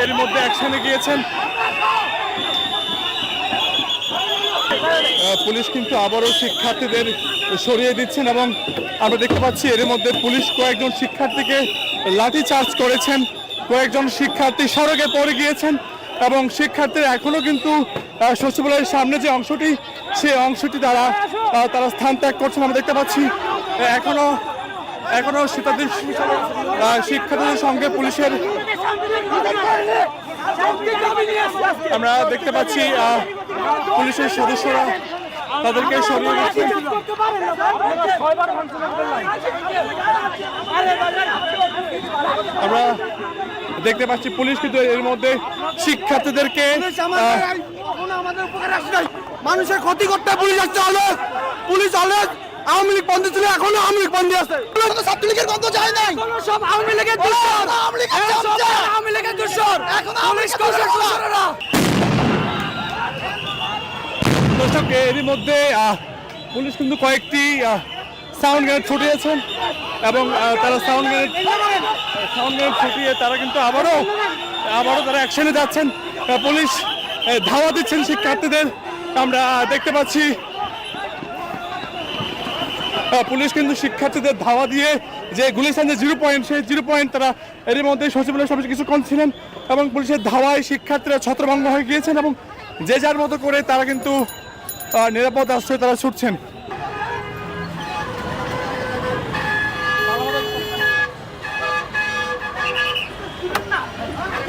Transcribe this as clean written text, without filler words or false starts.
এর মধ্যে অ্যাকশনে গিয়েছেন। পুলিশ কিন্তু আবারও শিক্ষার্থীদের সরিয়ে দিচ্ছেন এবং আমরা দেখতে পাচ্ছি এর মধ্যে পুলিশ কয়েকজন শিক্ষার্থীকে লাঠি চার্জ করেছেন। কয়েকজন শিক্ষার্থী সড়কে পড়ে গিয়েছেন এবং শিক্ষার্থীরা এখনো কিন্তু সচিবালয়ের সামনে যে অংশটি সেই অংশটি তারা স্থান ত্যাগ করছেন। আমরা দেখতে পাচ্ছি এখনো শিক্ষার্থীদের সঙ্গে পুলিশের আমরা দেখতে পাচ্ছি পুলিশের সদস্যরা তাদেরকে সরিয়ে দিচ্ছেন। আমরা দেখতে পাচ্ছি পুলিশ কিন্তু এর মধ্যে শিক্ষার্থীদেরকে আমাদের উপকার আসে নাই, মানুষের ক্ষতি করতে পুলিশ আসছে। পুলিশ অলওয়েজ আওয়ামী লীগ বন্ধ ছিল, এখনো আওয়ামী লীগ বন্ধ আছে। ছাত্রলীগের গন্ধ যায় নাই, সব আওয়ামী লীগের দোষর, আওয়ামী লীগের দোষর, এখন পুলিশ দোষররা। দর্শক এরই মধ্যে পুলিশ কিন্তু কয়েকটি সাউন্ড গ্রেনেড ছুটিয়েছেন এবং তারা সাউন্ড গ্রেনেড ছুটিয়ে তারা কিন্তু আবারও তারা অ্যাকশনে যাচ্ছেন। পুলিশ ধাওয়া দিচ্ছেন শিক্ষার্থীদের। আমরা দেখতে পাচ্ছি পুলিশ কিন্তু শিক্ষার্থীদের ধাওয়া দিয়ে যে গুলিস্তান যে 0 পয়েন্ট সেই 0 পয়েন্ট তারা এরই মধ্যে সচিবালয়ের সামনে কিছুক্ষণ ছিলেন এবং পুলিশের ধাওয়ায় শিক্ষার্থীরা ছত্রভঙ্গ হয়ে গিয়েছেন এবং যে যার মতো করে তারা কিন্তু নিরাপদ আশ্রয়ে তারা ছুটছেন।